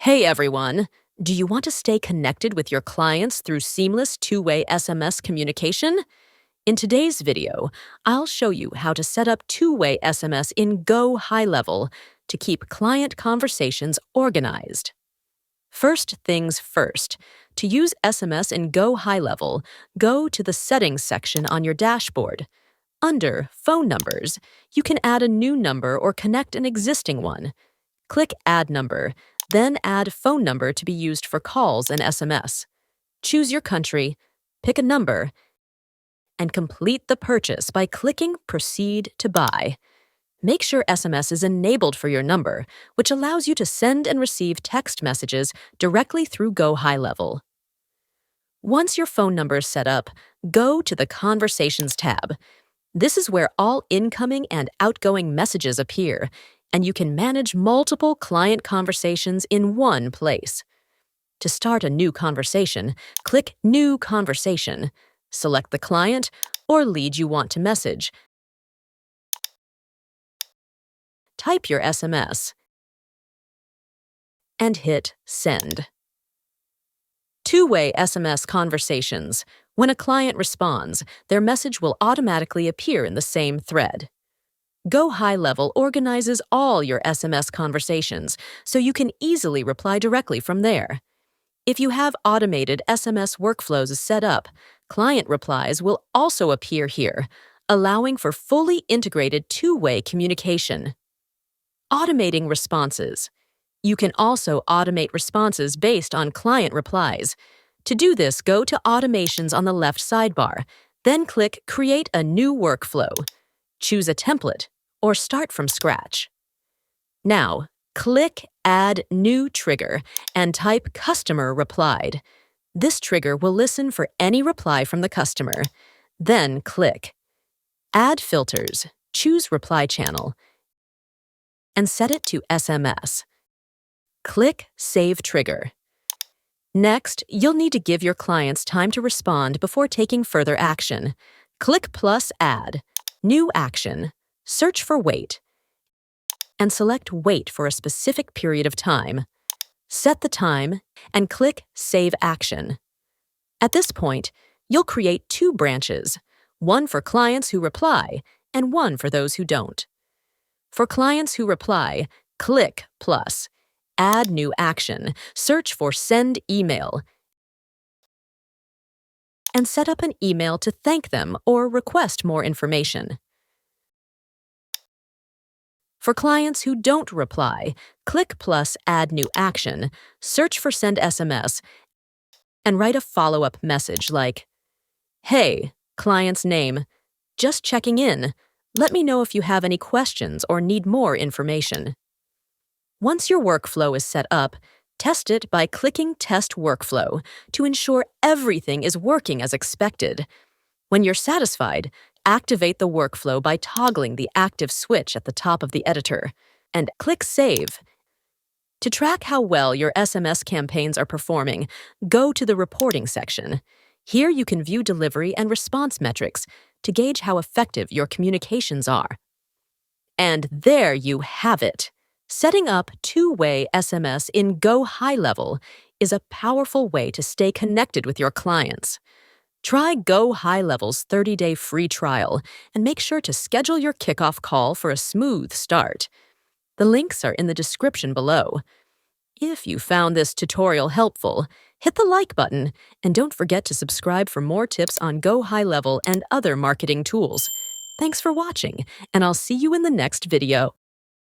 Hey everyone! Do you want to stay connected with your clients through seamless two-way SMS communication? In today's video, I'll show you how to set up two-way SMS in GoHighLevel to keep client conversations organized. First things first, to use SMS in GoHighLevel, go to the Settings section on your dashboard. Under Phone Numbers, you can add a new number or connect an existing one. Click Add Number, then add phone number to be used for calls and SMS. Choose your country, pick a number, and complete the purchase by clicking Proceed to Buy. Make sure SMS is enabled for your number, which allows you to send and receive text messages directly through GoHighLevel. Once your phone number is set up, go to the Conversations tab. This is where all incoming and outgoing messages appear, and you can manage multiple client conversations in one place. To start a new conversation, click New Conversation, select the client or lead you want to message. Type your SMS and hit Send. Two-way SMS conversations. When a client responds, their message will automatically appear in the same thread. GoHighLevel organizes all your SMS conversations, so you can easily reply directly from there. If you have automated SMS workflows set up, client replies will also appear here, allowing for fully integrated two-way communication. Automating responses. You can also automate responses based on client replies. To do this, go to Automations on the left sidebar, then click Create a new workflow. Choose a template or start from scratch. Now, click Add New Trigger and type Customer Replied. This trigger will listen for any reply from the customer. Then click Add Filters, choose Reply Channel, and set it to SMS. Click Save Trigger. Next, you'll need to give your clients time to respond before taking further action. Click plus Add, New Action, search for Wait, and select Wait for a specific period of time. Set the time and click Save Action. At this point, you'll create two branches, one for clients who reply and one for those who don't. For clients who reply, click plus, Add New Action, search for Send Email, and set up an email to thank them or request more information. For clients who don't reply, click plus Add New Action, search for Send SMS, and write a follow-up message like, "Hey, client's name, just checking in. Let me know if you have any questions or need more information." Once your workflow is set up, test it by clicking Test Workflow to ensure everything is working as expected. When you're satisfied, activate the workflow by toggling the active switch at the top of the editor, and click Save. To track how well your SMS campaigns are performing, go to the Reporting section. Here you can view delivery and response metrics to gauge how effective your communications are. And there you have it! Setting up two-way SMS in GoHighLevel is a powerful way to stay connected with your clients. Try GoHighLevel's 30-day free trial and make sure to schedule your kickoff call for a smooth start. The links are in the description below. If you found this tutorial helpful, hit the like button and don't forget to subscribe for more tips on GoHighLevel and other marketing tools. Thanks for watching, and I'll see you in the next video.